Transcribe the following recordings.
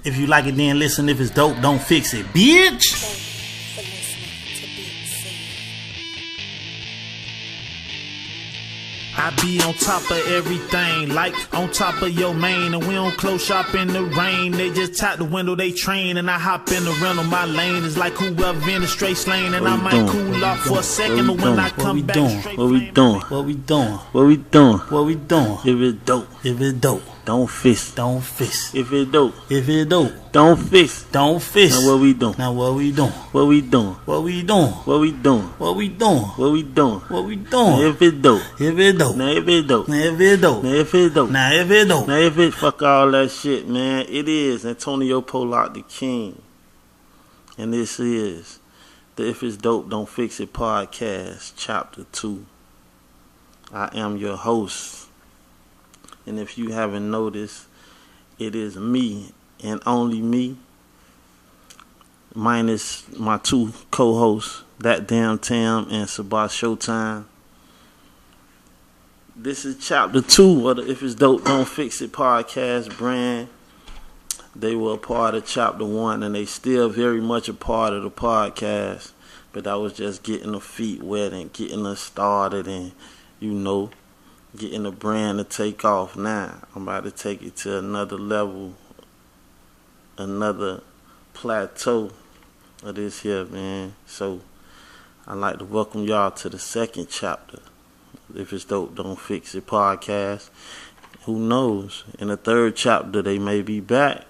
If you like it, then listen. If it's dope, don't fix it, bitch. I be on top of everything, like on top of your main. And we don't close shop in the rain. They just tap the window, they train. And I hop in the rental, my lane is like whoever in the straight lane. And I might cool off for a second, but when I come back straight What we doing? What we doing? What we doing? What we doing? If it dope, If it dope, don't fix. don't fix. If it dope, If it dope, don't fix. don't fix. Now what we doing? Now what we doing? What we doing? What we doing? What we doing? What we doing? What we doing? What we Now doing? if it dope, If it dope, now if it dope, now if it dope, now if it dope, now if it dope. now if it fuck all that shit, man. It is Antonio Pollock Da King, and this is the If It's Dope Don't Fix It podcast, chapter 2. I am your host, and if you haven't noticed, it is me and only me, minus my two co-hosts, That Damn Tam and Sabah Showtime. This is chapter 2 of the If It's Dope Don't Fix It podcast brand. They were a part of chapter 1 and they still very much a part of the podcast. But I was just getting the feet wet and getting us started and, getting the brand to take off. Now I'm about to take it to another level, another plateau of this here, man. So I'd like to welcome y'all to the second chapter. If It's Dope Don't Fix It podcast. Who knows? In the third chapter they may be back.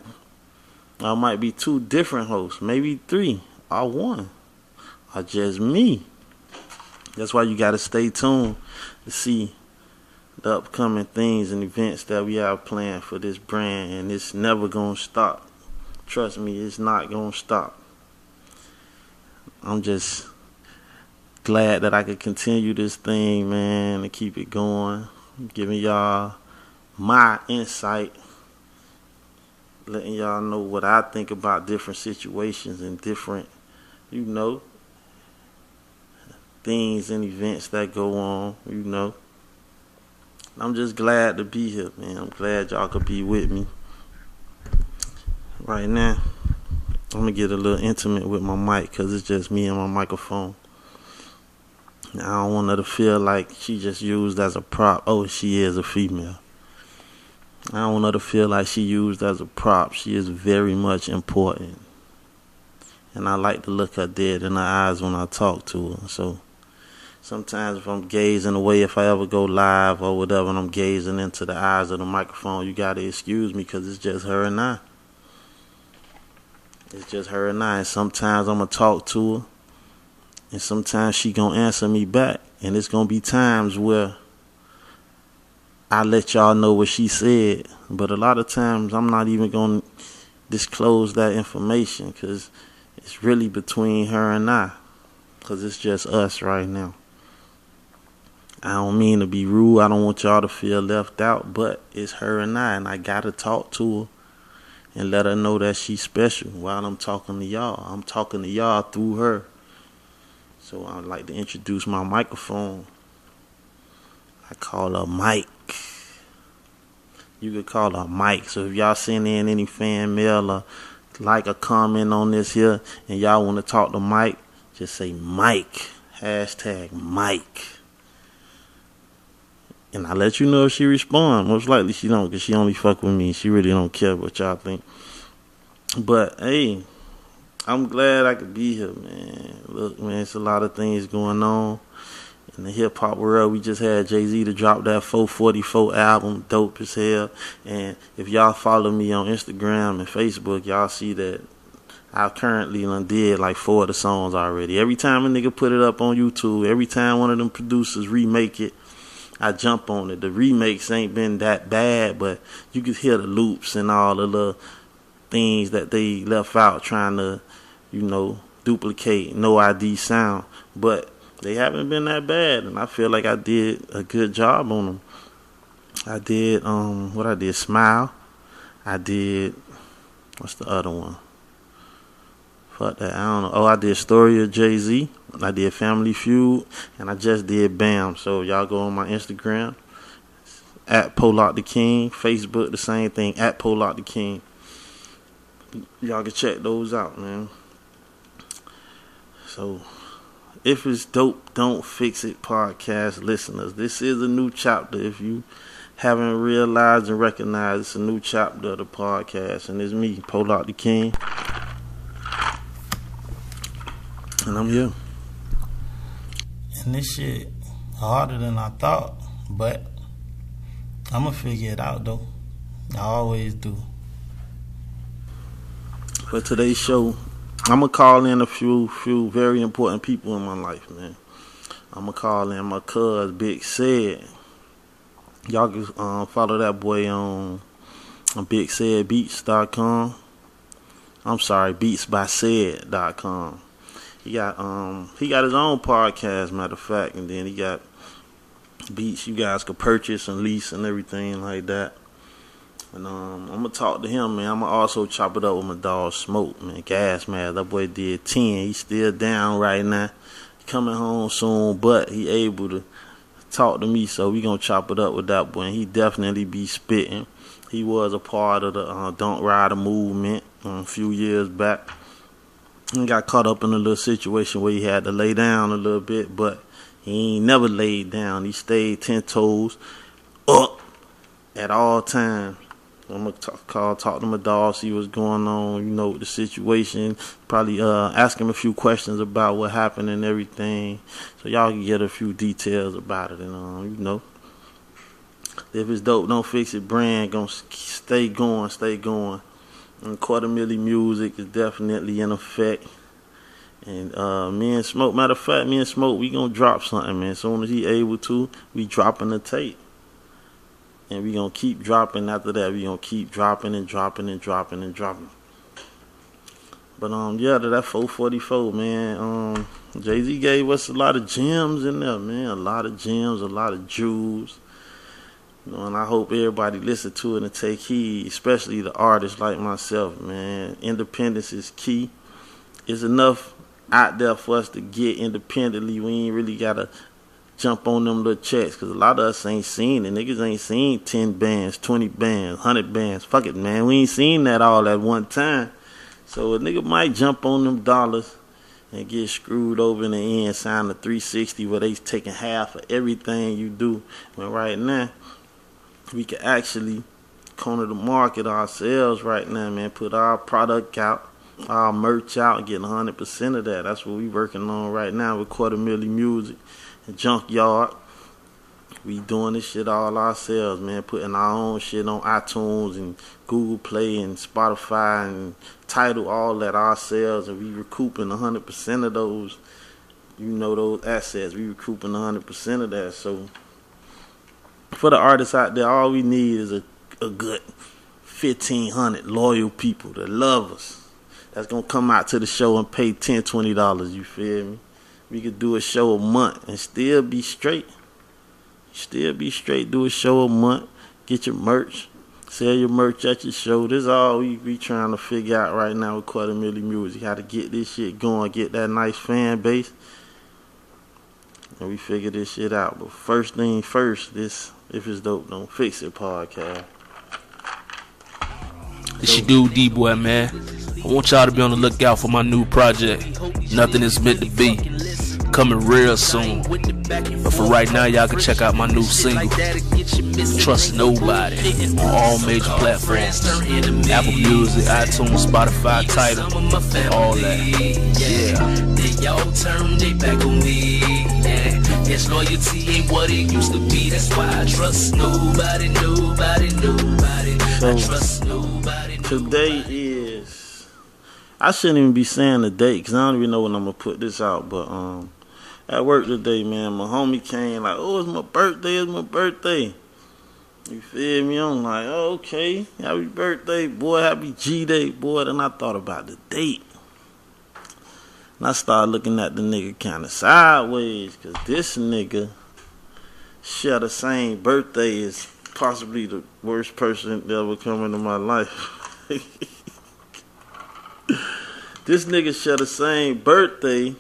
I might be 2 different hosts, maybe 3 or 1 or just me. That's why you gotta stay tuned to see the upcoming things and events that we have planned for this brand, and it's never gonna stop. Trust me, it's not gonna stop. I'm just glad that I could continue this thing, man, and keep it going. I'm giving y'all my insight, letting y'all know what I think about different situations and different, things and events that go on, I'm just glad to be here, man. I'm glad y'all could be with me. Right now, I'm going to get a little intimate with my mic because it's just me and my microphone. I don't want her to feel like she just used as a prop. Oh, she is a female. I don't want her to feel like she used as a prop. She is very much important. And I like to look her dead in her eyes when I talk to her. So sometimes if I'm gazing away, if I ever go live or whatever, and I'm gazing into the eyes of the microphone, you got to excuse me because it's just her and I. It's just her and I. And sometimes I'm going to talk to her. And sometimes she going to answer me back. And it's going to be times where I let y'all know what she said. But a lot of times I'm not even going to disclose that information because it's really between her and I. Because it's just us right now. I don't mean to be rude. I don't want y'all to feel left out. But it's her and I got to talk to her and let her know that she's special while I'm talking to y'all. I'm talking to y'all through her. So I'd like to introduce my microphone. I call her Mike. You could call her Mike. So if y'all send in any fan mail or like a comment on this here and y'all want to talk to Mike, just say Mike. Hashtag Mike. And I let you know if she respond. Most likely she don't because she only fuck with me. She really don't care what y'all think. But, hey, I'm glad I could be here, man. Look, man, it's a lot of things going on in the hip-hop world. We just had Jay-Z to drop that 444 album, dope as hell. And if y'all follow me on Instagram and Facebook, y'all see that I currently did like 4 of the songs already. Every time a nigga put it up on YouTube, every time one of them producers remake it, I jump on it. The remakes ain't been that bad, but you can hear the loops and all the little things that they left out trying to, duplicate No ID sound. But they haven't been that bad, and I feel like I did a good job on them. I did, Smile. I did, what's the other one? Fuck that, I don't know. Oh, I did Story of Jay-Z. I did Family Feud, and I just did Bam. So y'all go on my Instagram, at Pollock Da King. Facebook, the same thing, at Pollock Da King. Y'all can check those out, man. So, if it's dope, don't fix it, podcast listeners. This is a new chapter. If you haven't realized and recognized, it's a new chapter of the podcast, and it's me, Pollock Da King, and I'm here. And this shit harder than I thought, but I'ma figure it out though. I always do. For today's show, I'm gonna call in a few very important people in my life, man. I'm gonna call in my cuz Big Said. Y'all can follow that boy on BigSaidBeats.com. I'm sorry, BeatsBySaid.com. He got his own podcast, matter of fact, and then he got beats you guys could purchase and lease and everything like that. And I'm gonna talk to him, man. I'm gonna also chop it up with my dog Smoke, man. Gasmask, that boy did 10. He's still down right now. Coming home soon, but he able to talk to me, so we gonna chop it up with that boy. And he definitely be spitting. He was a part of the Don't Rider movement a few years back. He got caught up in a little situation where he had to lay down a little bit, but he ain't never laid down. He stayed 10 toes up at all times. I'm going to talk to my dog, see what's going on, you know, the situation. Probably ask him a few questions about what happened and everything, so y'all can get a few details about it. And, you know, if it's dope, don't fix it brand, gonna stay going. And $250,000 music is definitely in effect. And me and Smoke, matter of fact, we gonna drop something, man. As soon as he able to, we dropping the tape. And we gonna keep dropping after that. We gonna keep dropping. But yeah, that 444, man. Jay-Z gave us a lot of gems in there, man. A lot of gems, a lot of jewels. You know, and I hope everybody listen to it and take heed, especially the artists like myself, man. Independence is key. It's enough out there for us to get independently. We ain't really gotta jump on them little checks, because a lot of us ain't seen it. Niggas ain't seen 10 bands, 20 bands, 100 bands. Fuck it, man. We ain't seen that all at one time. So a nigga might jump on them dollars and get screwed over in the end, sign a 360 where they taking half of everything you do. When right now, we can actually corner the market ourselves right now, man. Put our product out, our merch out, and get 100% of that. That's what we working on right now with $250,000 music. Junkyard. We doing this shit all ourselves, man. Putting our own shit on iTunes and Google Play and Spotify and Tidal, all that ourselves, and we recouping 100% of those, you know, those assets. We recouping 100% of that. So for the artists out there, all we need is a good 1,500 loyal people that love us, that's gonna come out to the show and pay $10, $20. You feel me? We could do a show a month and still be straight. Do a show a month. Get your merch. Sell your merch at your show. This is all we trying to figure out right now with $250,000 music. How to get this shit going. Get that nice fan base. And we figure this shit out. But first thing first, this If It's Dope, Don't Fix It podcast. It's your dude D-Boy, man. I want y'all to be on the lookout for my new project, Nothing Is Meant To Be, coming real soon. But for right now, y'all can check out my new single, Trust Nobody, on all major platforms, Apple Music, iTunes, Spotify, Tidal, all that. Yeah. Yes, loyalty ain't what it used to be. That's why I trust nobody. I trust nobody. Today is, I shouldn't even be saying the date, because I don't even know when I'm going to put this out. But at work today, man, my homie came like, oh, it's my birthday. You feel me? I'm like, oh, okay, happy birthday, boy, happy G-Day, boy. Then I thought about the date. And I started looking at the nigga kind of sideways, because this nigga share the same birthday as possibly the worst person that ever come into my life. This nigga share the same birthday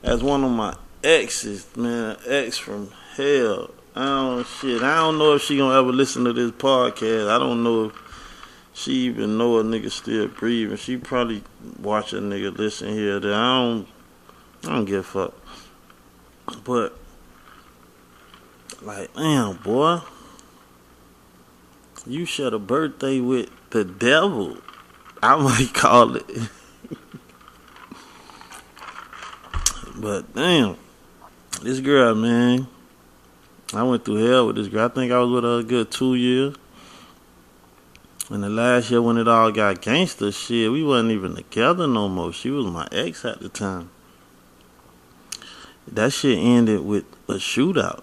as one of my exes, man, ex from hell. I don't know if she gonna ever listen to this podcast. I don't know if she even know a nigga still breathing. She probably watch a nigga listen here. That I don't give a fuck. But like, damn, boy, you share a birthday with the devil. I might call it. But damn, this girl, man, I went through hell with this girl. I think I was with her a good 2 years. And the last year when it all got gangster shit, we wasn't even together no more. She was my ex at the time. That shit ended with a shootout.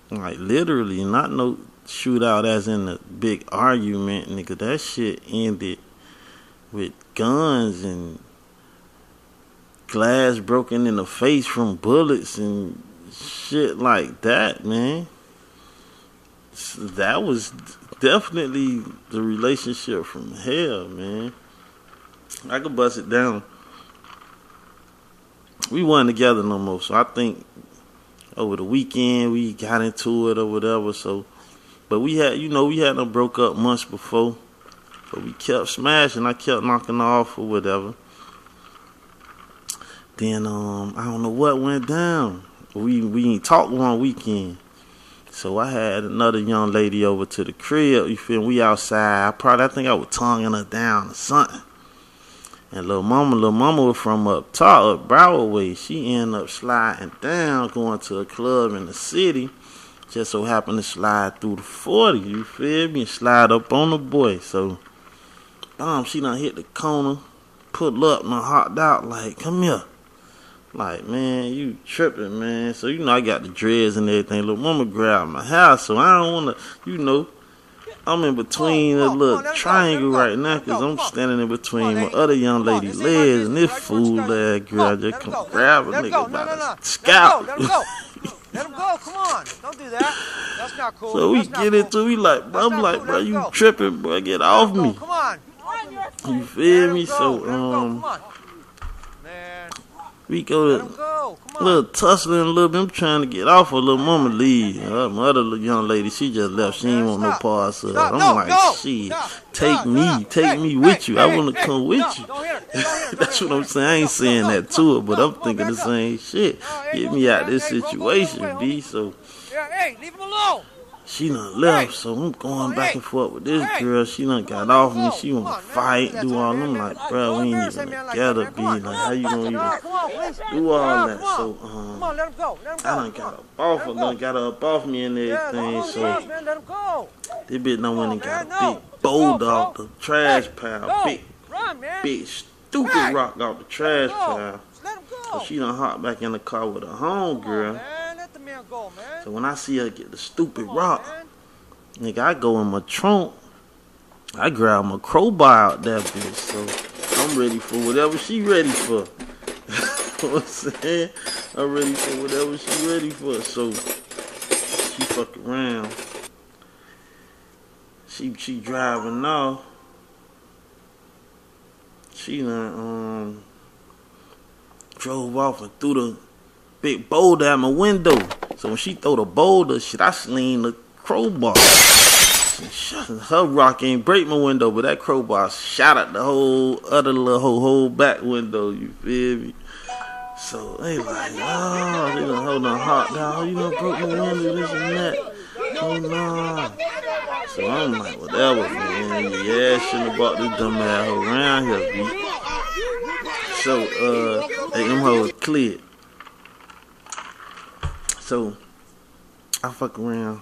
Like, literally, not no shootout as in a big argument, nigga. That shit ended with guns and glass broken in the face from bullets and shit like that, man. That was definitely the relationship from hell, man. I could bust it down. We wasn't together no more, so I think over the weekend we got into it or whatever. So, but we had them broke up months before, but we kept smashing. I kept knocking off or whatever. Then I don't know what went down. We ain't talked one weekend. So I had another young lady over to the crib. You feel me? We outside. I think I was tonguing her down or something. And little mama was from up top, up Broward way. She ended up sliding down, going to a club in the city. Just so happened to slide through the 40. You feel me? And slide up on the boy. So, she done hit the corner, pulled up and hopped out like, come here. Like, man, you tripping, man. So, I got the dreads and everything. Little mama grabbed my house, so I don't want to, I'm in between a little triangle right now because I'm standing in between my other young lady's legs and this fool-ass girl just come grab a nigga by the scalp. Let him go, come on. Don't do that. That's not cool. So we get into it, I'm like, bro, you tripping, bro, get off me. Come on. You feel me? So, we go to a little tussling a little bit. I'm trying to get off her. Little mama leave. My other little young lady, she just left. She ain't want no parts of it. I'm like, shit, take me with you. I want to come with you. That's what I'm saying. I ain't saying that to her, but I'm thinking the same shit. Get me out of this situation, B. So, hey, leave him alone. she done left, so I'm going back and forth with this girl. She done got off me. She want to fight, do all. I'm like, bro, we ain't even together, B. Like, how you gonna even do all that? So, I done got up off me and everything. So, this bitch done went and got a big boulder off the trash pile. Big stupid rock off the trash pile. So she done hopped back in the car with her homegirl. So when I see her get the stupid rock, nigga, I go in my trunk. I grab my crowbar out that bitch. So I'm ready for whatever she ready for. You know what I'm saying? I'm ready for whatever she ready for. So she fuck around. She driving off. She done drove off and threw the big boulder at my window. So when she throw the boulder, shit, I sling the crowbar. Her rock ain't break my window, but that crowbar shot at the whole back window. You feel me? So they like, oh, they done hold on hot down. You done broke my window, this and that. Oh no. So I'm like, whatever, man. Yeah, shouldn't have brought this dumb ass hoe around here, B. So they them hoes cleared. So, I fuck around.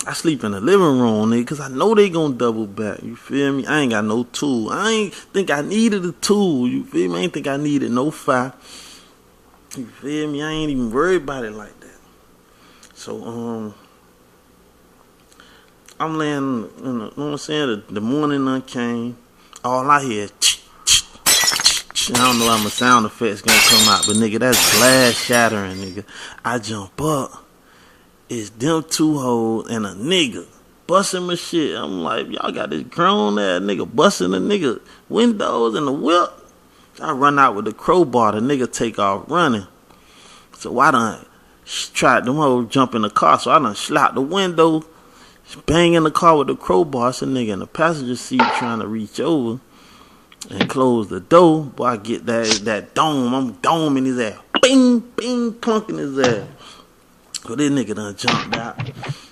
I sleep in the living room, nigga, because I know they gonna double back. You feel me? I ain't got no tool. I ain't think I needed a tool. You feel me? I ain't think I needed no fire. You feel me? I ain't even worried about it like that. So, I'm laying in the, you know what I'm saying? The morning done came. All I hear is I don't know how my sound effects gonna come out, but nigga, that's glass shattering, nigga. I jump up. It's them two hoes and a nigga busting my shit. I'm like, y'all got this grown ass nigga busting the nigga windows and the whip. So I run out with the crowbar. The nigga take off running. So I done tried them hoes jump in the car. So I done slapped the window, banging the car with the crowbar. It's a nigga in the passenger seat trying to reach over and close the door. Boy, I get that dome. I'm doming his ass. Bing, bing, clunking his ass. So this nigga done jumped out.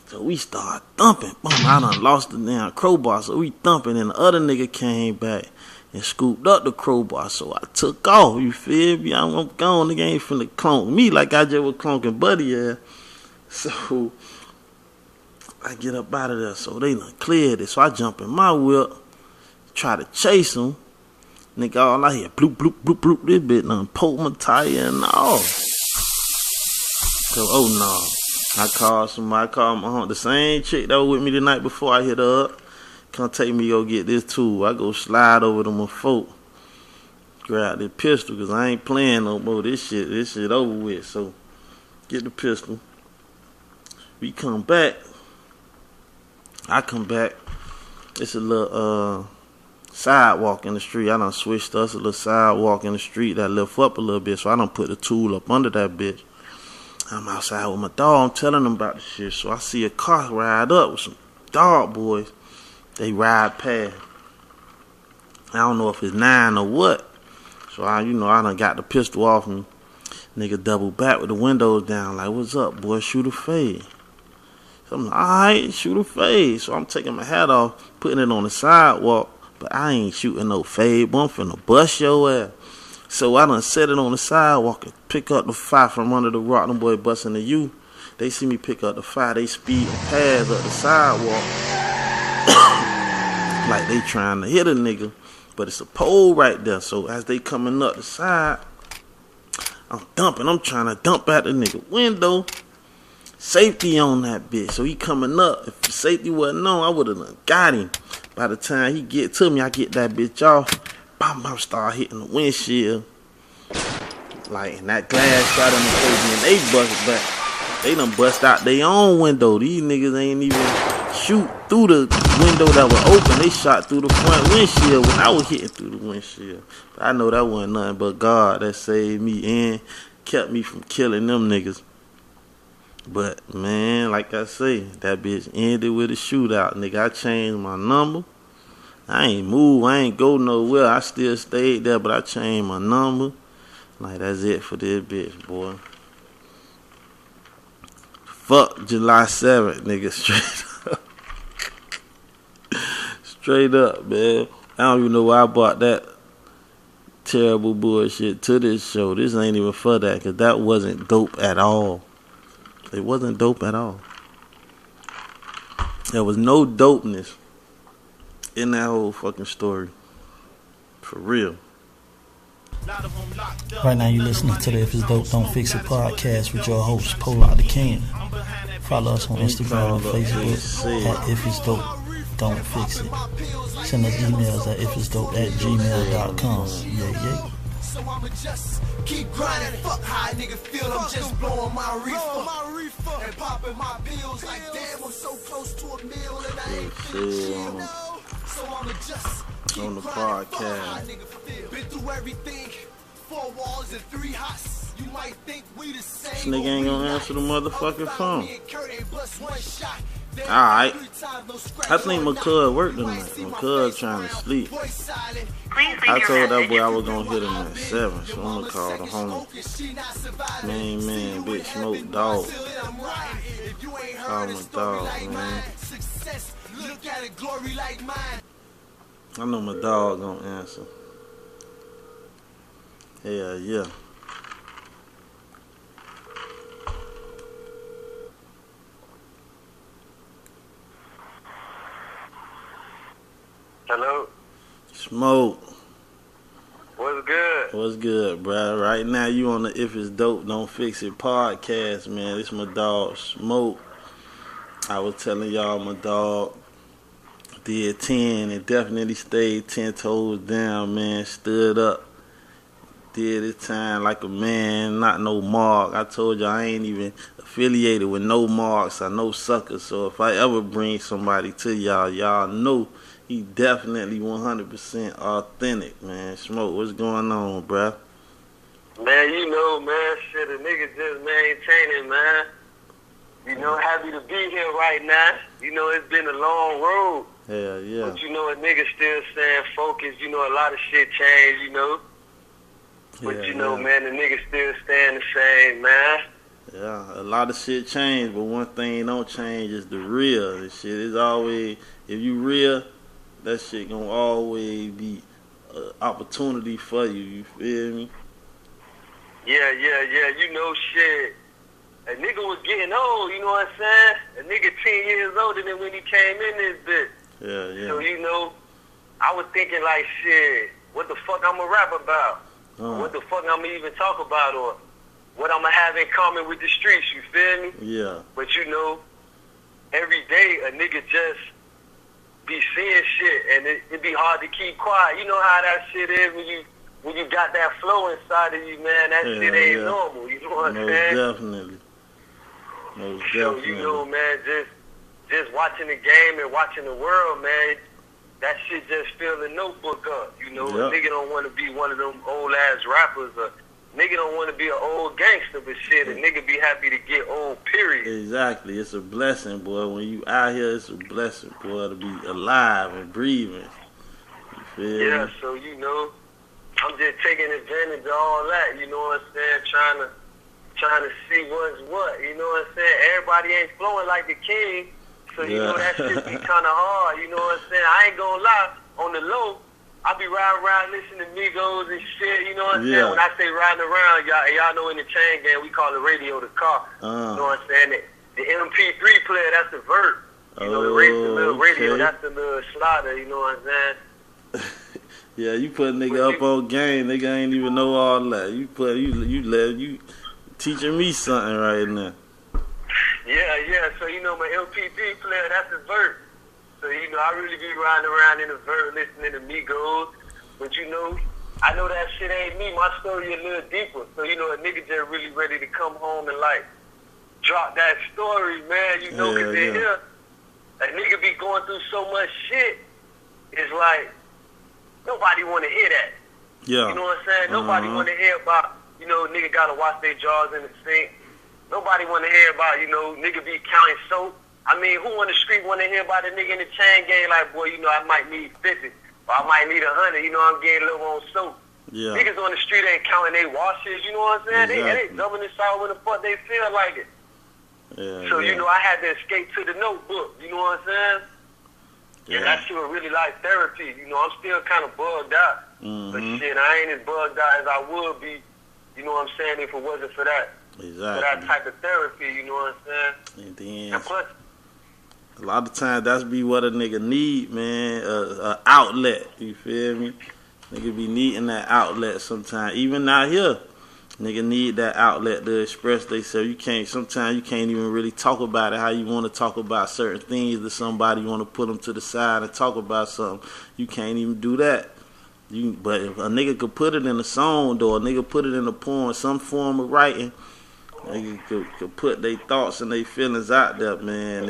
So we start thumping. Boom, I done lost the damn crowbar. So we thumping, and the other nigga came back and scooped up the crowbar. So I took off. You feel me? I'm gone. Nigga ain't finna clunk me like I just was clunking Buddy ass. So I get up out of there. So they done cleared it. So I jump in my whip, try to chase him. Nigga, all I hear, bloop, bloop, bloop, bloop. This bitch done poke my tire and all. So, oh no. I called somebody. I called my aunt, the same chick that was with me the night before. I hit her up. Come take me go get this tool. I go slide over to my folk. Grab the pistol, because I ain't playing no more. This shit over with. So, get the pistol. We come back. I come back. It's a little sidewalk in the street. I done switched us a little sidewalk in the street that lift up a little bit. So I done put the tool up under that bitch. I'm outside with my dog. I'm telling them about the shit. So I see a car ride up with some dog boys. They ride past. I don't know if it's 9 or what. So I done got the pistol off me. Nigga double back with the windows down. Like, what's up, boy? Shoot a fade. So I'm like, alright, shoot a fade. So I'm taking my hat off, putting it on the sidewalk. But I ain't shooting no fade, boy. I'm finna bust your ass. So I done set it on the sidewalk and pick up the fire from under the rock. Them boy busting the U. They see me pick up the fire. They speed and pass up the sidewalk. Like they trying to hit a nigga. But it's a pole right there. So as they coming up the side, I'm dumping. I'm trying to dump out the nigga window. Safety on that bitch. So he coming up. If the safety wasn't on, I would have got him. By the time he get to me, I get that bitch off. Bam, bam, start hitting the windshield. Like, and that glass shot in the face, and they bust back. They done bust out their own window. These niggas ain't even shoot through the window that was open. They shot through the front windshield when I was hitting through the windshield. But I know that wasn't nothing but God that saved me and kept me from killing them niggas. But, man, like I say, that bitch ended with a shootout. Nigga, I changed my number. I ain't moved. I ain't go nowhere. I still stayed there, but I changed my number. Like, that's it for this bitch, boy. Fuck July 7th, nigga, straight up. Straight up, man. I don't even know why I bought that terrible bullshit to this show. This ain't even for that, because that wasn't dope at all. It wasn't dope at all. There was no dopeness in that whole fucking story. For real. Right now you're listening to the If It's Dope Don't Fix It podcast with your host, Pollock Da King. Follow us on Instagram and Facebook at If It's Dope Don't Fix It. Send us emails at ifitsdope@gmail.com. Yeah. So I'ma just keep grinding. Fuck how a nigga feel. I'm just blowing my reefer and popping my bills. Like damn, I'm so close to a meal and I ain't finished shit. So I'ma just keep on the podcast. Been through everything. 4 walls and 3 hots. You might think we the same. This nigga ain't gonna answer the motherfucking phone. Alright. I think my cuz worked tonight. My cuz trying to sleep. I told that boy I was gonna hit him at 7, so I'm gonna call the homie. Man, bitch, smoke dog. Call my dog, man. I know my dog gonna answer. Hell yeah. Hello? Smoke. What's good? What's good, bro? Right now you on the If It's Dope Don't Fix It podcast, man. This my dog, Smoke. I was telling y'all my dog did 10 and definitely stayed 10 toes down, man. Stood up. Did his time like a man, not no mark. I told y'all I ain't even affiliated with no marks or no suckers. So if I ever bring somebody to y'all, y'all know he definitely 100% authentic, man. Smoke, what's going on, bruh? Man, you know, man, shit, a nigga just maintaining, man. You know, happy to be here right now. You know, it's been a long road. Hell yeah. But, you know, a nigga still staying focused. You know, a lot of shit changed, you know. But, you know, man, the nigga still staying the same, man. Yeah, a lot of shit changed, but one thing don't change is the real. This shit is always, if you real, that shit gonna always be an opportunity for you. You feel me? Yeah. You know, shit. A nigga was getting old, you know what I'm saying? A nigga 10 years older than when he came in this bitch. Yeah. So, you know, I was thinking like, shit, what the fuck I'ma rap about? What the fuck I'ma even talk about, or what I'ma have in common with the streets, you feel me? Yeah. But, you know, every day a nigga just be seeing shit, and it be hard to keep quiet. You know how that shit is when you got that flow inside of you, man. That shit ain't normal, you know what I'm saying? Definitely. Most definitely. So, you know, man, just watching the game and watching the world, man, that shit just fill the notebook up. You know, a nigga don't want to be one of them old-ass rappers. A nigga don't want to be an old gangster, but shit, a nigga be happy to get old, period. Exactly. It's a blessing, boy. When you out here, it's a blessing, boy, to be alive and breathing. You feel me? So, you know, I'm just taking advantage of all that, you know what I'm saying, trying to see what's what, you know what I'm saying? Everybody ain't flowing like the king, so you know that shit be kind of hard, you know what I'm saying? I ain't gonna lie, on the low, I be riding around listening to Migos and shit, you know what I'm saying? When I say riding around, y'all know in the chain gang, we call the radio the car, you know what I'm saying? The MP3 player, that's the vert, you know, the little radio, that's the little slider, you know what I'm saying? Yeah, you put a nigga up on game, nigga ain't even know all that. You teaching me something right now. Yeah. So, you know, my LPP player, that's the vert. So, you know, I really be riding around in the vert listening to Migos. But, you know, I know that shit ain't me. My story a little deeper. So, you know, a nigga just really ready to come home and, like, drop that story, man. You know, because in here, a nigga be going through so much shit. It's like, nobody want to hear that. Yeah. You know what I'm saying? Nobody want to hear about, you know, nigga got to wash their jaws in the sink. Nobody want to hear about, you know, nigga be counting soap. I mean, who on the street want to hear about a nigga in the chain gang like, boy, you know, I might need 50 or I might need 100, you know, I'm getting a little on soap. Yeah. Niggas on the street ain't counting their washes, you know what I'm saying? Exactly. They dumping this out when the fuck they feel like it. So, you know, I had to escape to the notebook, you know what I'm saying? And that shit was really like therapy. You know, I'm still kind of bugged out. But shit, I ain't as bugged out as I would be, you know what I'm saying, if it wasn't for that. Exactly. For that type of therapy, you know what I'm saying? And then, and plus, a lot of times that's be what a nigga need, man, a outlet, you feel me? Nigga be needing that outlet sometimes. Even out here, nigga need that outlet to express themselves. Sometimes you can't even really talk about it how you want to talk about certain things to somebody. You want to put them to the side and talk about something. You can't even do that. But if a nigga could put it in a song, though, a nigga put it in a poem, some form of writing, nigga could put their thoughts and their feelings out there, man.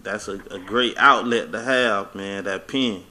That's a great outlet to have, man, that pen.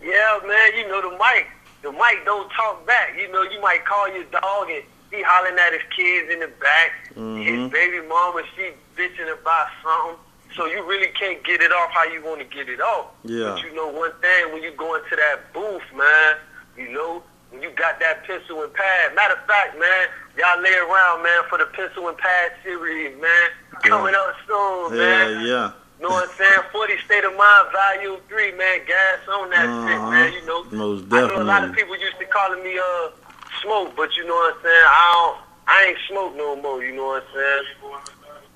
Yeah, man, you know, the mic don't talk back. You know, you might call your dog and he hollering at his kids in the back. His baby mama, she bitching about something. So you really can't get it off how you want to get it off. Yeah. But you know one thing, when you go into that booth, man, you know, when you got that pencil and pad. Matter of fact, man, y'all lay around, man, for the pencil and pad series, man. Coming up soon, man. Yeah. Know what I'm saying? 40 State of Mind, Volume 3, man. Gas on that shit, man. You know, most definitely. I know a lot of people used to calling me Smoke, but you know what I'm saying? I ain't Smoke no more. You know what I'm saying?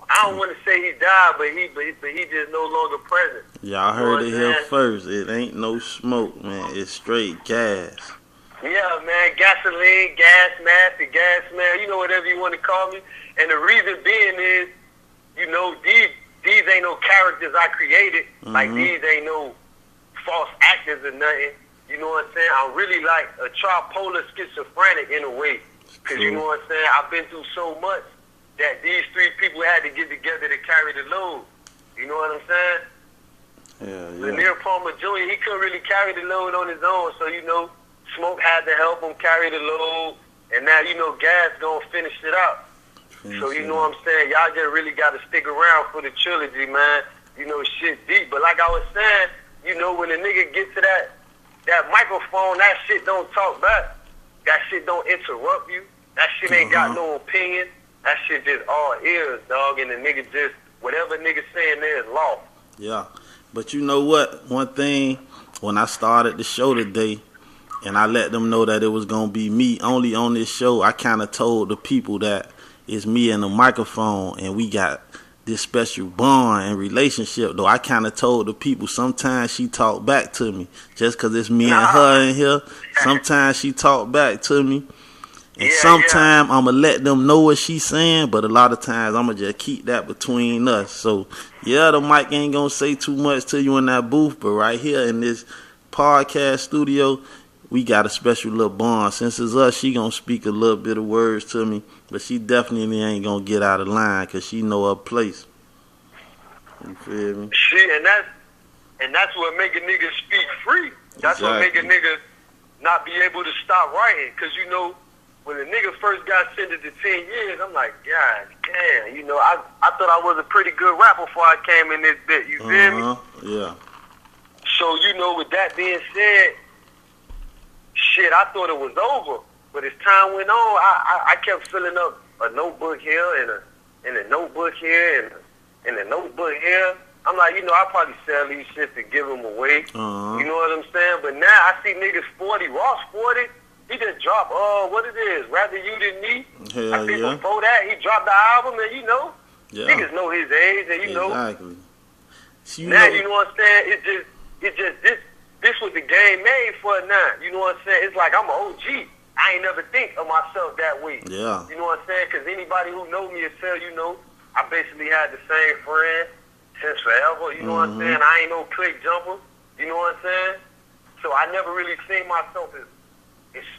I don't want to say he died, but he just no longer present. Y'all heard it here first. It ain't no smoke, man. It's straight gas. Yeah, man. Gasoline, Gasmask, the gas man. You know, whatever you want to call me. And the reason being is, you know, these ain't no characters I created. Like, these ain't no false actors or nothing. You know what I'm saying? I'm really like a tripolar schizophrenic in a way. Because you know what I'm saying? I've been through so much that these three people had to get together to carry the load. You know what I'm saying? Yeah. Lanier Palmer Jr., he couldn't really carry the load on his own. So, you know, Smoke had to help him carry the load. And now, you know, Gas gonna finish it out. So you know what I'm saying? Y'all just really got to stick around for the trilogy, man. You know, shit deep. But like I was saying, you know, when a nigga get to that microphone, that shit don't talk back. That shit don't interrupt you. That shit ain't got no opinion. That shit just all ears, dog. And the nigga just, whatever nigga saying there is law. Yeah. But you know what? One thing, when I started the show today, and I let them know that it was going to be me only on this show, I kind of told the people that it's me and the microphone, and we got this special bond and relationship. Though I kind of told the people sometimes she talk back to me. Just because it's me and her in here, sometimes she talk back to me. And sometimes I'm going to let them know what she's saying, but a lot of times I'm going to just keep that between us. So, yeah, the mic ain't going to say too much to you in that booth, but right here in this podcast studio, we got a special little bond. Since it's us, she going to speak a little bit of words to me, but she definitely ain't going to get out of line because she know her place. You feel me? Shit, and that's what make a nigga speak free. That's what make a nigga not be able to stop writing. Because, you know, when the nigga first got sentenced to 10 years, I'm like, God damn, you know, I thought I was a pretty good rapper before I came in this bit. You feel me? Yeah. So, you know, with that being said, shit, I thought it was over. But as time went on, I kept filling up a notebook here and a notebook here and a notebook here. I'm like, you know, I probably sell these shit to give them away. You know what I'm saying? But now I see niggas 40, Ross 40. He just dropped, what it is, Rather You Than Me. I think before that, he dropped the album, and you know, niggas know his age, and you know. So now, you know what I'm saying? It's just this was the game made for now. You know what I'm saying? It's like I'm an OG. I ain't never think of myself that way. Yeah. You know what I'm saying? Because anybody who know me will tell you, know, I basically had the same friend since forever. You know what I'm saying? I ain't no click jumper. You know what I'm saying? So I never really seen myself as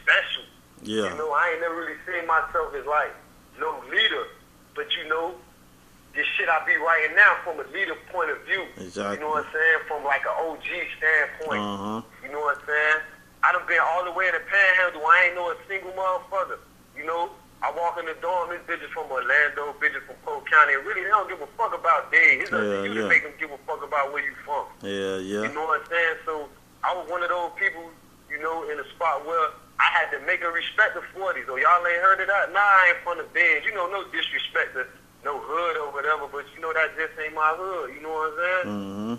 special. Yeah. You know, I ain't never really seen myself as like no leader. But you know, this shit I be writing now from a leader point of view. Exactly. You know what I'm saying? From like an OG standpoint. You know what I'm saying? I done been all the way in the Panhandle. I ain't know a single motherfucker. You know, I walk in the dorm, this bitches from Orlando, bitches from Polk County, and really they don't give a fuck about days. It's up to you to make them give a fuck about where you from. You know what I'm saying? So I was one of those people, you know, in a spot where I had to make a respect the 40s. Oh, y'all ain't heard of that? Nah, I ain't from the Benz. You know, no disrespect to no hood or whatever, but you know that just ain't my hood. You know what I'm saying?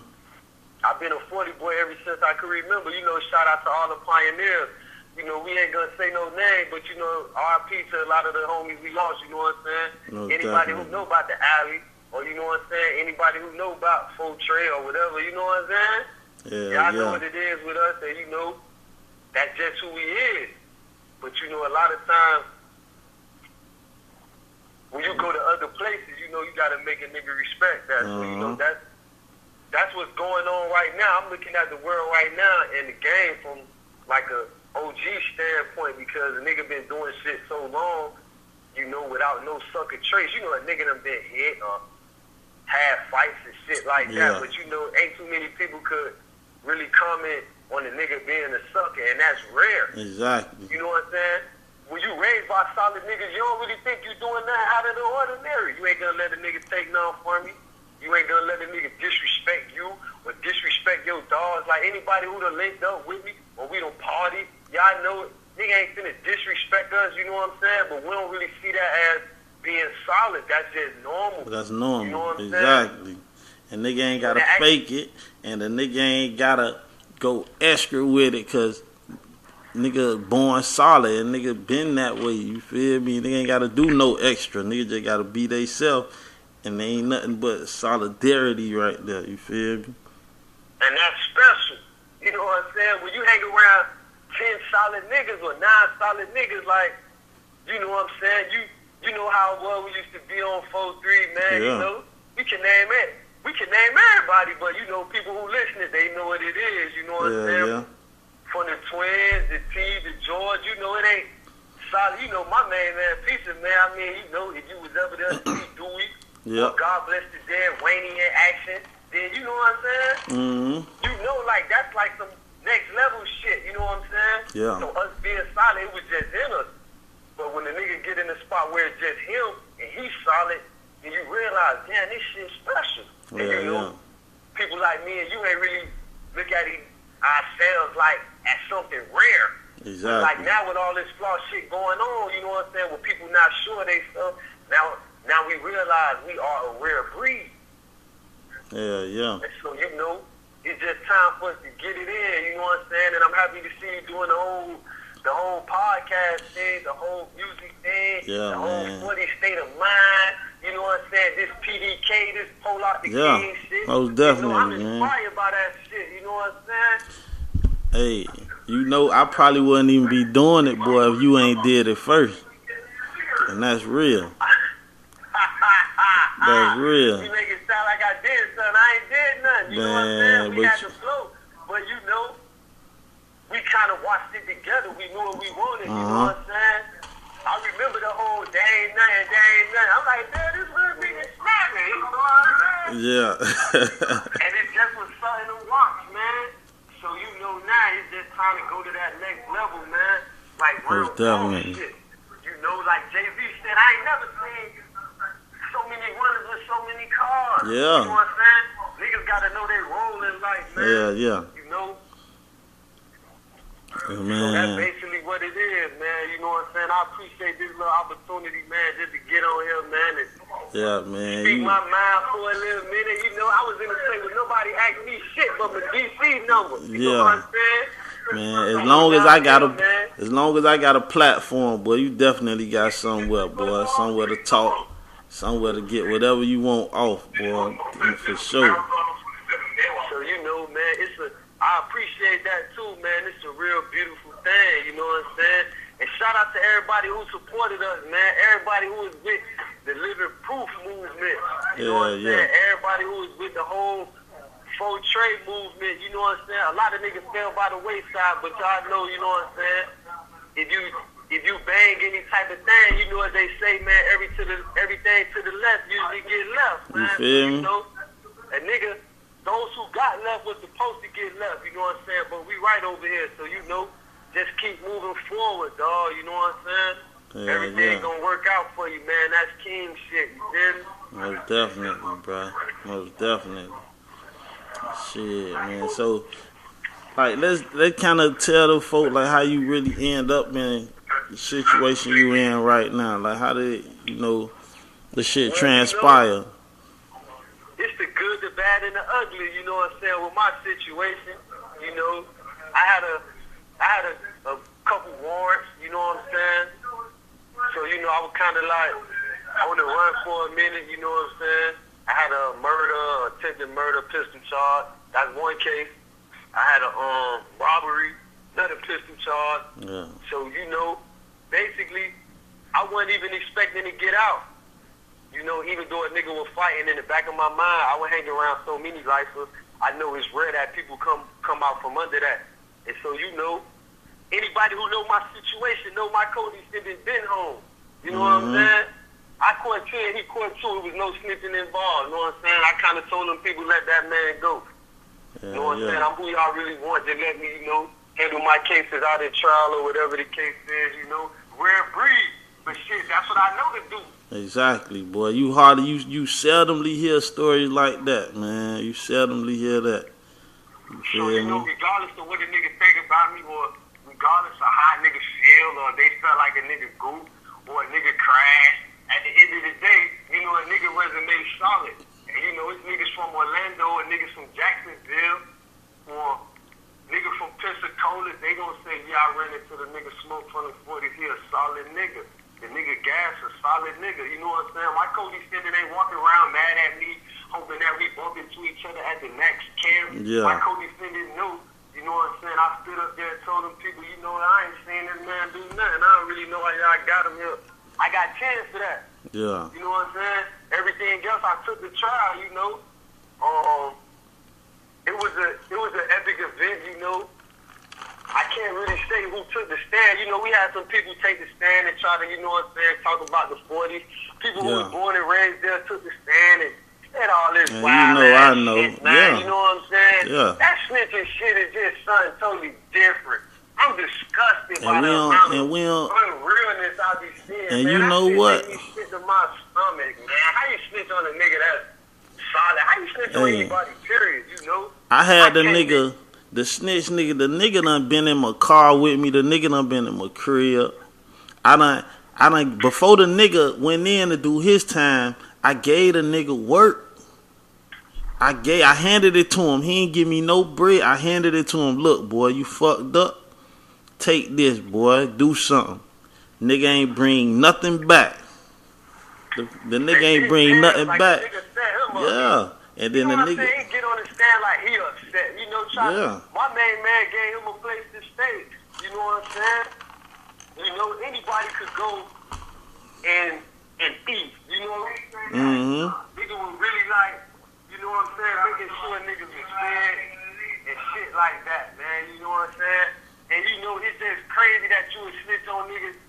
I've been a 40 boy ever since I could remember. You know, shout out to all the pioneers. You know, we ain't gonna say no name, but you know, RIP to a lot of the homies we lost. You know what I'm saying? Anybody who know about the alley, or you know what I'm saying? Anybody who know about Full Trade or whatever. You know what I'm saying? Y'all know what it is with us, and you know, that's just who we is. But you know, a lot of times when you go to other places, you know, you gotta make a nigga respect that. So you know, that's what's going on right now. I'm looking at the world right now and the game from like a OG standpoint, because a nigga been doing shit so long, you know, without no sucker trace. You know, a nigga done been hit or had fights and shit like that, but you know, ain't too many people could really comment on the nigga being a sucker, and that's rare. Exactly. You know what I'm saying? When you raised by solid niggas, you don't really think you doing that out of the ordinary. You ain't gonna let a nigga take nothing from you. You ain't gonna let a nigga disrespect you or disrespect your dogs. Like anybody who done linked up with me or we done party, y'all know it. Nigga ain't finna disrespect us, you know what I'm saying? But we don't really see that as being solid. That's just normal. That's normal. You know what I'm saying? And nigga ain't gotta fake it, and the nigga ain't gotta go extra with it, cause nigga born solid, and nigga been that way. You feel me? Nigga ain't gotta do no extra. Nigga just gotta be they self. And there ain't nothing but solidarity right there, you feel me? And that's special. You know what I'm saying? When you hang around 10 solid niggas or 9 solid niggas, like, you know what I'm saying? You know how it was we used to be on 4-3, man. You know? We can name it. We can name everybody, but you know, people who listening, they know what it is. You know what I'm saying? From the Twins, the T, the George, you know, it ain't solid. You know, my main man, Pizza, man, I mean, you know, if you was ever there to see Dewey, God Bless the Dead, Wayne in action, then you know what I'm saying? You know, like, that's like some next level shit, you know what I'm saying? So us being solid, it was just in us. But when the nigga get in the spot where it's just him, and he's solid, and you realize, damn, this shit's special. And you know, people like me and you ain't really look at ourselves like as something rare. Exactly. Like now with all this flaw shit going on, you know what I'm saying, with people not sure they stuff, now we realize we are a rare breed. Yeah. And so, you know, it's just time for us to get it in, you know what I'm saying? And I'm happy to see you doing the whole podcast thing, the whole music thing, the whole 40 state of mind, you know what I'm saying? This PDK, this Pollock Da King shit. Most definitely, I'm inspired by that shit, you know what I'm saying? Hey, you know, I probably wouldn't even be doing it, boy, if you ain't did it first. And that's real. That's real. You make it sound like I did something. I ain't did nothing. You know what I'm saying? We had the flow. But you know, we kind of watched it together. We knew what we wanted. You know what I'm saying? I remember the whole day ain't nothing. I'm like, damn, this little nigga snapping. You know what I'm saying? Yeah. And it just was something to watch, man. So you know now it's just time to go to that next level, man. Like real shit. You know, like JV said, I ain't never seen so many runners with so many cars. Yeah. You know what I'm saying? Niggas gotta know they role in life, man. Yeah. You know? Man. So that's basically what it is, man. You know what I'm saying? I appreciate this little opportunity, man, just to get on here, man, and speak my mind for a little minute. You know, I was in a place where nobody asked me shit but my DC number. You know what I'm saying? Man, as long as I got a platform, boy, you definitely got somewhere, boy, somewhere to talk, somewhere to get whatever you want off, boy, for sure. So you know, man, I appreciate that too, man. It's a real beautiful thing, you know what I'm saying? And shout out to everybody who supported us, man. Everybody who was with the Living Proof movement, you know what I'm saying? Everybody who was with the whole full trade movement, you know what I'm saying? A lot of niggas fell by the wayside, but y'all know, you know what I'm saying? If you bang any type of thing, you know what they say, man, everything to the left usually get left, man. You feel me? You know, a nigga, those who got left was supposed to get left, you know what I'm saying? But we right over here, so you know, just keep moving forward, dog, you know what I'm saying? Everything gonna work out for you, man. That's king shit, you feel me? Most definitely, bro. Most definitely. Shit, man. So, like, let's kind of tell the folk like how you really end up in the situation you in right now. Like, how did the shit transpire? It's the good, the bad, and the ugly. You know what I'm saying? With my situation, you know, I had a couple warrants. You know what I'm saying? So you know, I was kind of like I want to run for a minute. You know what I'm saying? I had a attempted murder, pistol charge. That's one case. I had a robbery, another pistol charge. Yeah. So, you know, basically, I wasn't even expecting to get out. You know, even though a nigga was fighting, in the back of my mind, I was hanging around so many lifers. I know it's rare that people come out from under that. And so, you know, anybody who know my situation know my Cody still been home. You know what I'm saying? I caught 10, he caught 2. It was no snitching involved. You know what I'm saying? I kind of told them people, let that man go. You know what I'm saying? I'm who y'all really want. Just let me, you know, handle my cases out in trial or whatever the case is, you know. Rare breed. But shit, that's what I know to do. Exactly, boy. You seldomly hear stories like that, man. You seldomly hear that. You feel so, you me? know, regardless of what a nigga think about me or regardless of how a nigga feel or they felt like a nigga goof or a nigga crashed, at the end of the day, you know, a nigga resume solid. And, you know, it's niggas from Orlando and niggas from Jacksonville or niggas from Pensacola. They gonna say, yeah, I ran into the nigga Smoke from the 40s. He a solid nigga. The nigga Gas a solid nigga. You know what I'm saying? My Cody standing there walking around mad at me, hoping that we bump into each other at the next camp. Yeah. My Cody standing knew. You know what I'm saying? I stood up there and told them people, you know, I ain't seen this man do nothing. I don't really know how y'all got him here. I got a chance for that. Yeah. You know what I'm saying? Everything else, I took the trial, you know. It was an epic event, you know. I can't really say who took the stand. You know, we had some people take the stand and try to, you know what I'm saying, talk about the 40s. People who was born and raised there took the stand and said all this wild ass shit, man. You know what I'm saying? Yeah. That snitching shit is just something totally different. I'm disgusted by the amount of unrealness I be seeing. And man, you know what? That shit make me sick to my stomach, man. How you snitch on a nigga that's solid? How you snitch on anybody, period, you know? I had the nigga, the snitch nigga, the nigga done been in my car with me, the nigga done been in my crib. I done, before the nigga went in to do his time, I gave the nigga work. I handed it to him. He ain't give me no bread. I handed it to him. Look, boy, you fucked up. Take this, boy. Do something. Nigga ain't bring nothing back. The nigga ain't bring nothing back. Yeah. And then the nigga. He get on the stand like he upset. You know, my main man gave him a place to stay. You know what I'm saying? You know, anybody could go and eat. You know what I'm saying? Mm-hmm. Nigga was really like, you know what I'm saying, making sure niggas was fed and shit like that, man. You know what I'm saying? And you know, it's just crazy that you would snitch on niggas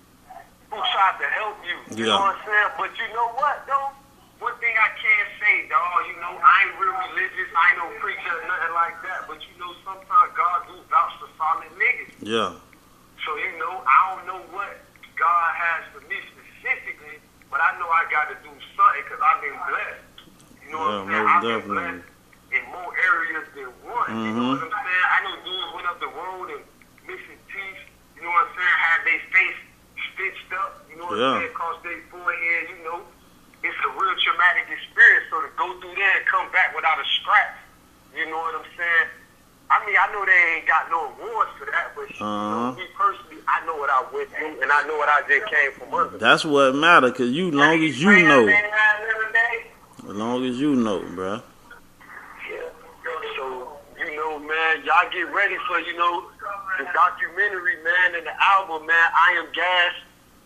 who tried to help you. You know what I'm saying? But you know what, though? One thing I can say, dog, you know, I ain't real religious, I ain't no preacher or nothing like that. But you know, sometimes God do vouch for solid niggas. Yeah. So, you know, I don't know what God has for me specifically, but I know I got to do something because I've been blessed. You know what I'm saying? I've been blessed in more areas than one. You know what I'm saying? I know dudes went up the road and missing teeth. You know what I'm saying? Had their face stitched up. You know what I'm saying? Across their forehead. You know, it's a real traumatic experience. So to go through there and come back without a scratch. You know what I'm saying? I mean, I know they ain't got no awards for that, but you know, me personally, I know what I went through, and I know what I just came from under. That's what matter, cause you, long as you know. As long as you know, bruh. Yeah. So, you know, man, y'all get ready for, you know, the documentary, man, and the album, man, I Am Gas,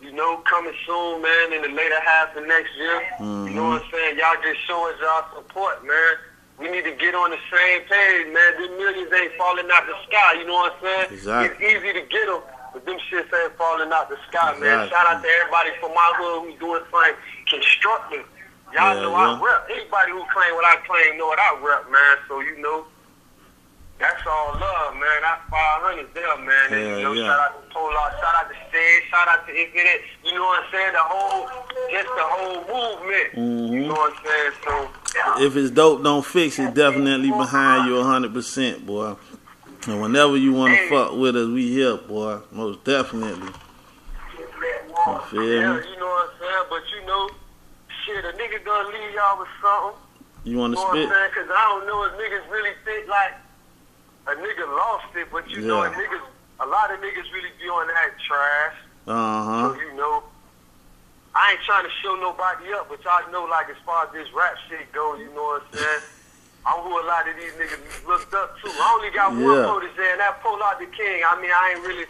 you know, coming soon, man, in the later half of next year. You know what I'm saying? Y'all just show us y'all support, man. We need to get on the same page, man. These millions ain't falling out the sky, you know what I'm saying? Exactly. It's easy to get them, but them shits ain't falling out the sky, man. Shout out to everybody from my hood who's doing something constructive. Y'all know I rep. Anybody who claim what I claim know what I rep, man. So, you know, that's all love, man. That's 500 there, man. And, you know, shout out to Pollock, shout out to Stage, shout out to Incarcerated. You know what I'm saying? Just the whole movement. You know what I'm saying? So, if it's dope, don't fix it. Definitely behind you 100%, boy. And whenever you want to fuck with us, we here, boy. Most definitely. You feel me? You know what I'm saying? But, you know, shit, a nigga gonna leave y'all with something. You want to spit? spit? You know what I'm saying? Because I don't know if niggas really think like a nigga lost it, but you know, a lot of niggas really be on that trash. So, you know, I ain't trying to show nobody up, but y'all know, like, as far as this rap shit goes, you know what I'm saying? I'm who a lot of these niggas looked up to. I only got one protege, and that Pollock Da King. I mean, I ain't really,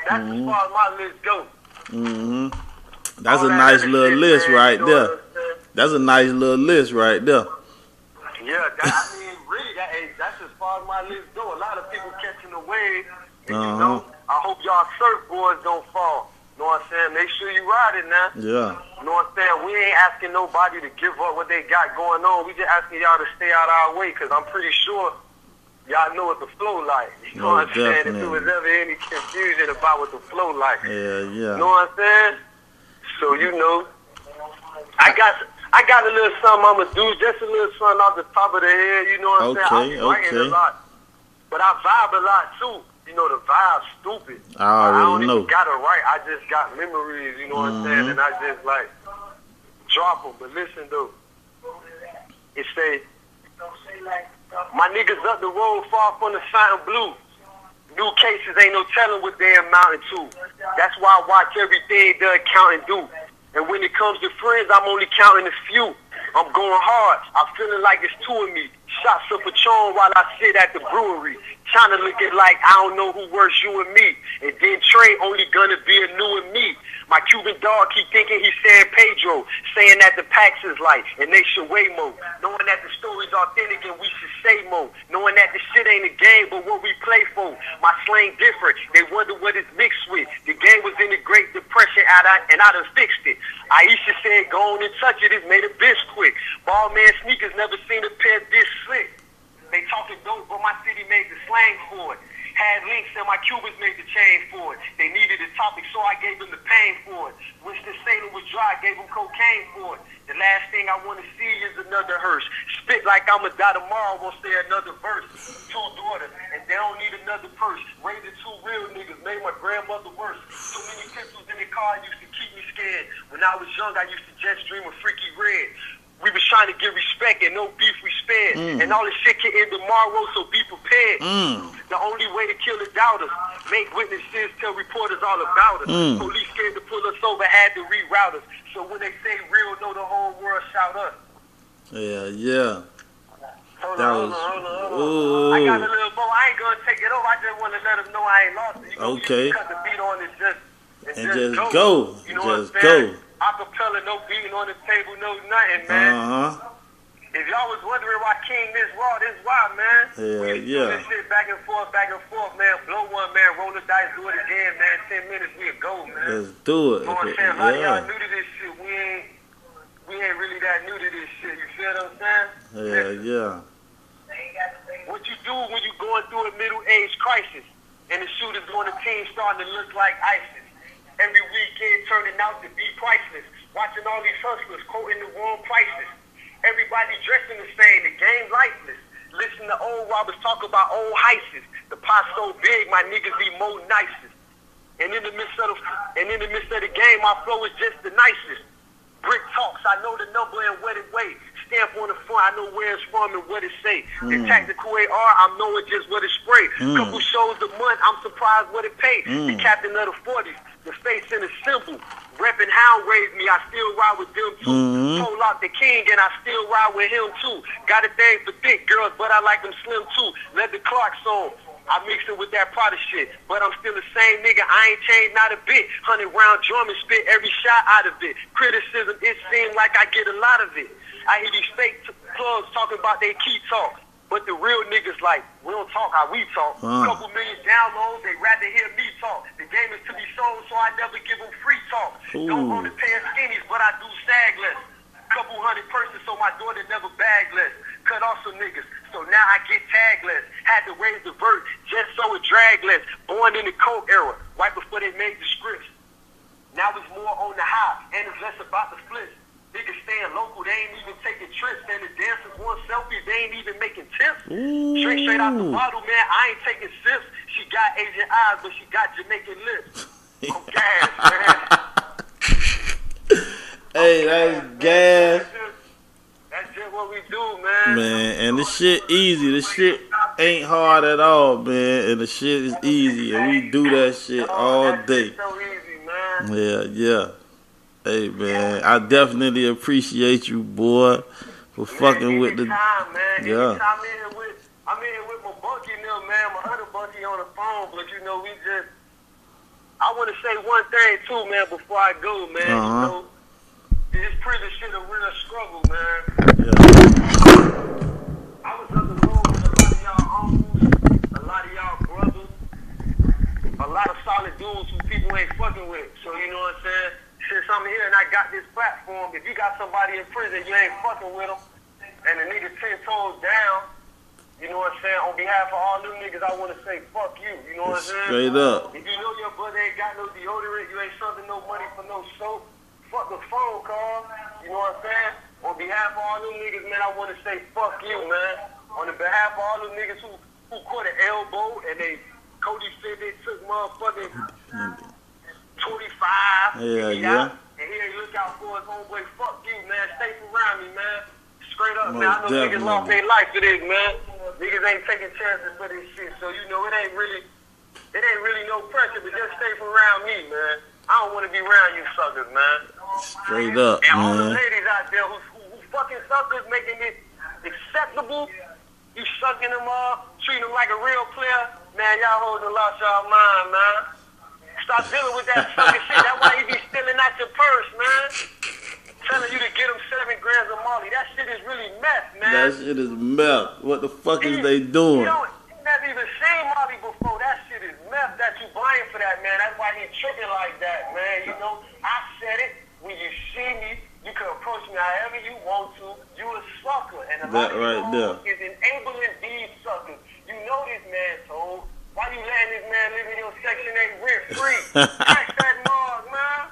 that's as far as my list goes. That's a nice little list right there. That's a nice little list right there. Yeah, I mean, really, that's as far as my list go. A lot of people catching the wave. And, you know, I hope y'all surfboards don't fall. You know what I'm saying? Make sure you ride it now. Yeah. You know what I'm saying? We ain't asking nobody to give up what they got going on. We just asking y'all to stay out our way, because I'm pretty sure y'all know what the flow like. You know what I'm saying? If there was ever any confusion about what the flow like. You know what I'm saying? So, you know, I got a little something I'ma do, just a little something off the top of the head, you know what I'm saying? I be writing a lot, but I vibe a lot too. You know, the vibe's stupid. I don't know. even gotta write, I just got memories, you know what I'm saying? And I just like drop them. But listen though, it say, my niggas up the road far from the fountain blue. New cases ain't no telling what they amounting to. That's why I watch everything the accountant do. And when it comes to friends, I'm only counting a few. I'm going hard. I'm feeling like it's two of me. Shots of Patron while I sit at the brewery. Trying to look at like I don't know who worse, you and me. And then Trey only gonna be a new and me. My Cuban dog keep thinking he's San Pedro, saying that the packs is light and they should weigh more. Knowing that the story's authentic and we should say more. Knowing that the shit ain't a game but what we play for. My slang different, they wonder what it's mixed with. The game was in the Great Depression and I done fixed it. Aisha said go on and touch it, it's made a bitch quick. Ball man sneakers never seen a pair this slick. They talking dope but my city made the slang for it. Had links and my Cubans made the chain for it. They needed a topic, so I gave them the pain for it. Wish the sailor was dry, gave them cocaine for it. The last thing I want to see is another hearse. Spit like I'ma die tomorrow, won't say another verse. 2 daughters, and they don't need another purse. Raised 2 real niggas, made my grandmother worse. So many pistols in the car used to keep me scared. When I was young, I used to just dream of freaky red. We was trying to get respect and no beef we spared. And all this shit can end tomorrow, so be prepared. The only way to kill the doubters, make witnesses, tell reporters all about us. Police scared to pull us over, had to reroute us. So when they say real, know the whole world shout us. Yeah. Hold on. I got a little more. I ain't gonna take it over. I just want to let them know I ain't lost it. You know, okay. You cut the beat on and just go. You know just go. Acapella, no beating on the table, no nothing, man. If y'all was wondering why King this why, man. We do this shit back and forth, man. Blow one, man. Roll the dice, do it again, man. 10 minutes, we'll go, man. Let's do it. You know what I'm saying? A lot of y'all new to this shit. We ain't really that new to this shit. You feel what I'm saying? Yeah. What you do when you going through a middle-age crisis and the shooters on the team starting to look like ISIS? Every weekend turning out to be priceless. Watching all these hustlers quoting the wrong prices. Everybody dressing the same, the game lifeless. Listen to old robbers talk about old heists. The pot so big, my niggas be more nicest. And in the midst of the game, my flow is just the nicest. Brick talks, I know the number and what it weighs. Stamp on the front, I know where it's from and what it say. The tactical AR, I'm knowing just what it spray. Couple shows a month, I'm surprised what it paid. The captain of the 40s, the face and the symbol. Reppin' Hound raised me, I still ride with them too. Pollock Da King and I still ride with him too. Got a thing for thick girls, but I like them slim too. Let the Clarks on. I mix it with that Prada shit, but I'm still the same nigga. I ain't changed not a bit. 100-round drum and spit every shot out of it. Criticism, it seems like I get a lot of it. I hear these fake plugs talking about they key talk, but the real niggas like, we don't talk how we talk. Couple million downloads, they rather hear me talk. The game is to be sold, so I never give them free talk. Don't own a pair of skinnies, but I do sag less. Couple hundred persons, so my daughter never bag less. Cut off some niggas, so now I get tagless. Had to raise the vert, just so it dragless. Born in the Coke era, right before they made the scripts. Now it's more on the high, and it's less about the flips. Niggas staying local, they ain't even taking trips. And the dancers want selfies, they ain't even making tips. Straight out the bottle, man, I ain't taking sips. She got Asian eyes, but she got Jamaican lips. I'm gas, man. Hey, that's gas. That's just what we do, man. Man, and the shit easy. The shit ain't hard at all, man. And the shit is easy. And we do that shit all day. So easy, man. Yeah. Hey, man, I definitely appreciate you, boy, for fucking with the... Anytime, man. Yeah. Anytime I'm in here with my bunkie now, man. My other bunkie on the phone, but you know, I want to say one thing, too, man, before I go, man. You know, this prison shit a real struggle, man. I was up the road with a lot of y'all uncles, a lot of y'all brothers, a lot of solid dudes who people ain't fucking with. So, you know what I'm saying? Since I'm here and I got this platform, if you got somebody in prison, you ain't fucking with them, and the nigga 10 toes down, you know what I'm saying? On behalf of all them niggas, I want to say, fuck you. You know what I'm saying? Straight up. If you know your brother ain't got no deodorant, you ain't something no money for no soap, fuck the phone call. You know what I'm saying? On behalf of all them niggas, man, I want to say, fuck you, man. On the behalf of all them niggas who caught an elbow and Cody said they took motherfucking 25. Yeah. And he ain't look out for his homeboy. Fuck you, man. Stay around me, man. Straight up, Most man. I know definitely. niggas lost their life for this, man. Niggas ain't taking chances for this shit. So, you know, it ain't really no pressure, but just stay around me, man. I don't want to be around you suckers, man. Straight up, and all the man. ladies out there who fucking suckers, making it acceptable, you sucking them up, treating them like a real player, man, y'all holding lost y'all mind, man. Stop dealing with that sucker shit. That's why he be stealing out your purse, man. Telling you to get him 7 grams of Molly. That shit is really meth, man. That shit is meth. What the fuck is they doing? You never even seen Molly before. That shit is meth that you buying for that, man. That's why he tripping like that, man. You know, I said it. When you see me, you can approach me however you want to. You a sucker. And a lot of right there is enabling these suckers. You know this man told. Why you let free. Catch that mug, man.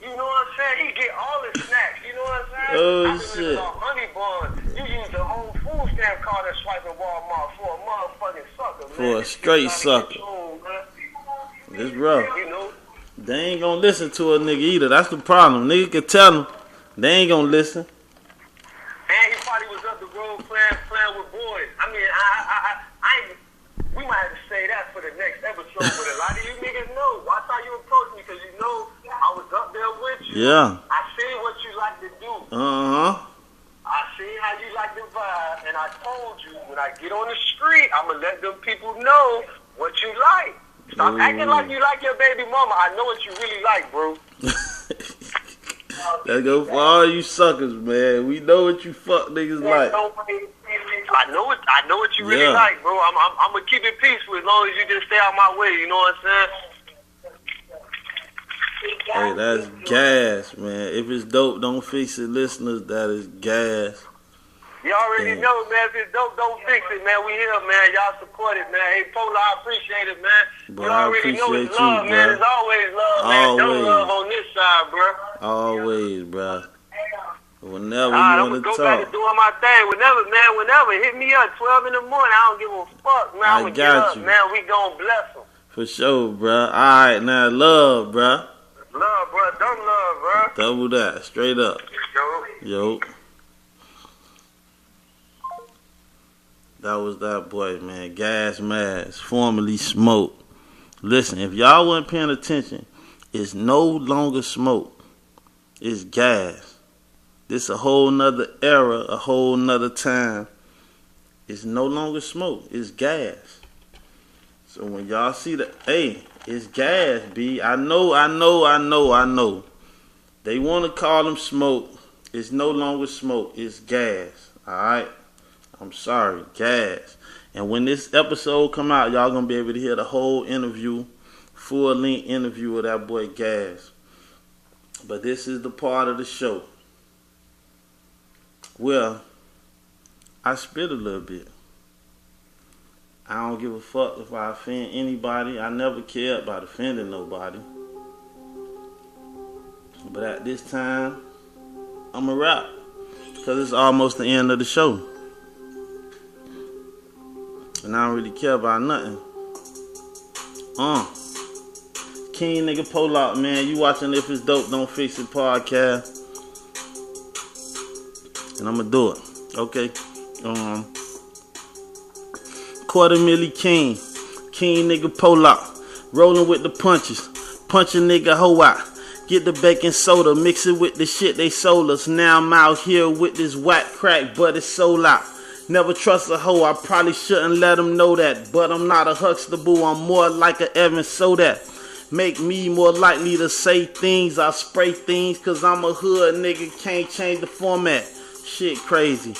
You know what I'm saying? He get all the snacks. You know what I'm saying? Oh, I shit. about honey bun. You use the whole food stamp card and swipe at Walmart for a motherfucking sucker, man. For a straight sucker. It's rough. You know? They ain't gonna listen to a nigga either. That's the problem. Nigga can tell them. They ain't gonna listen. And he probably was up the road playing with boys. I mean, we might have to say that for the next episode, but a lot of you niggas know. Watch how you approach me, because you know I was up there with you. Yeah. I seen what you like to do. I seen how you like to vibe, and I told you, when I get on the street, I'm going to let them people know what you like. Stop acting like you like your baby mama. I know what you really like, bro. Let's go for all you suckers, man. We know what you fuck niggas like. I know what you really like, bro. I'm gonna keep it peaceful as long as you just stay out my way. You know what I'm saying? Hey, that's gas, man. If it's dope, don't fix it, listeners. That is gas. You already know, man. If it's dope, don't fix it, man. We here, man. Y'all support it, man. Hey, Polar, I appreciate it, man. Bro, you already know it's love, man. It's always love, man. Don't love on this side, bro. Always, bro. Whenever you I'm want to go talk. back to doing my thing. Whenever. Hit me up, 12 in the morning. I don't give a fuck, man. I'm going to get up, man. We going to bless them. For sure, bro. All right, now, love, bro. Love, bro. Dumb love, bro. Double that. Straight up. Yo. That was that boy, man. Gasmask, formerly Smoke. Listen, if y'all wasn't paying attention, it's no longer Smoke. It's Gas. This a whole nother era, a whole nother time. It's no longer Smoke. It's Gas. So when y'all see the, hey, it's Gas, B. I know. They want to call him Smoke. It's no longer Smoke. It's Gas. All right? I'm sorry, Gas. And when this episode come out, y'all gonna be able to hear the whole interview, full-length interview of that boy Gas. But this is the part of the show where I spit a little bit. I don't give a fuck if I offend anybody. I never cared about offending nobody. But at this time, I'm a rap, because it's almost the end of the show. And I don't really care about nothing. King nigga Pollock, man. You watching If It's Dope, Don't Fix It podcast. And I'ma do it. Okay. $250,000 King. King nigga Pollock. Rolling with the punches. Punch a nigga hoe out. Get the baking soda. Mix it with the shit they sold us. Now I'm out here with this whack crack, but it's sold out. Never trust a hoe, I probably shouldn't let them know that. But I'm not a Huxtable, I'm more like a Evan Sodat. Make me more likely to say things, I spray things, cause I'm a hood nigga, can't change the format. Shit crazy,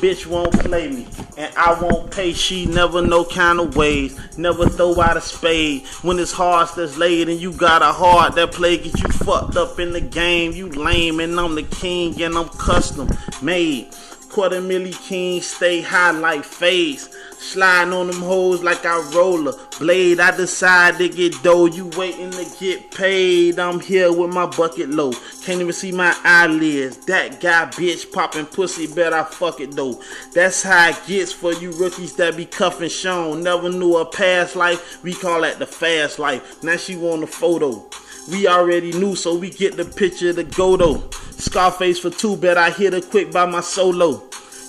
bitch won't play me, and I won't pay, she never no kind of ways. Never throw out a spade, when it's hearts that's laid and you got a heart that play, get you fucked up in the game. You lame and I'm the king and I'm custom made. $250,000 King, stay high like fades. Sliding on them hoes like I roller blade. I decide to get dough, you waiting to get paid. I'm here with my bucket low, can't even see my eyelids. That guy bitch popping pussy, bet I fuck it though. That's how it gets for you rookies that be cuffing Sean. Never knew a past life, we call that the fast life. Now she want a photo. We already knew, so we get the picture to go though. Scarface for 2, bet I hit her quick by my solo.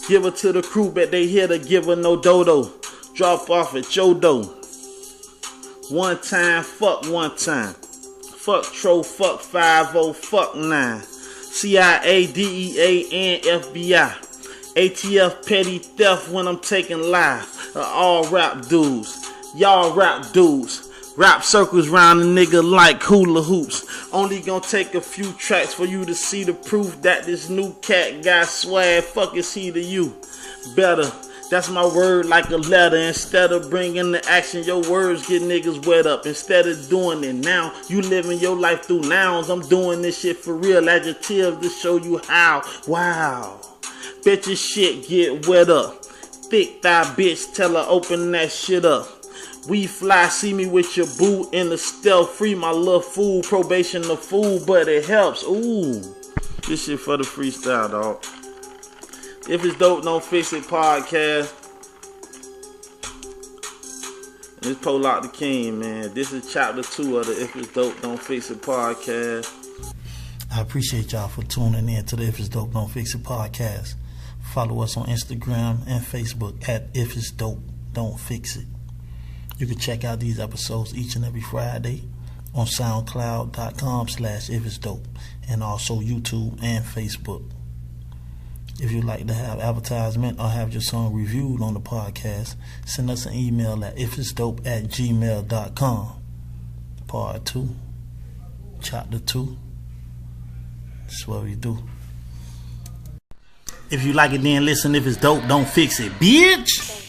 Give her to the crew, bet they here to give her no dodo. Drop off at Jodo. One time, fuck one time. Fuck Tro, fuck 5-0, fuck 9. CIA, DEA, and FBI. ATF petty theft when I'm taking live. All rap dudes. Y'all rap dudes. Rap circles round a nigga like hula hoops. Only gonna take a few tracks for you to see the proof that this new cat got swag. Fuck is he to you? Better. That's my word like a letter. Instead of bringing the action, your words get niggas wet up. Instead of doing it now, you living your life through nouns. I'm doing this shit for real. Adjectives to show you how. Wow. Bet your shit get wet up. Thick thigh bitch, tell her open that shit up. We fly, see me with your boo in the stealth. Free my little fool, probation the fool, but it helps. Ooh, this shit for the freestyle, dog. If it's dope, don't fix it podcast. It's Pollock Da King, man. This is chapter 2 of the If It's Dope, Don't Fix It podcast. I appreciate y'all for tuning in to the If It's Dope, Don't Fix It podcast. Follow us on Instagram and Facebook at If It's Dope, Don't Fix It. You can check out these episodes each and every Friday on SoundCloud.com/ifitsdope and also YouTube and Facebook. If you'd like to have advertisement or have your song reviewed on the podcast, send us an email at ifitsdope@gmail.com. Part 2, Chapter 2. That's what we do. If you like it, then listen. If it's dope, don't fix it, bitch.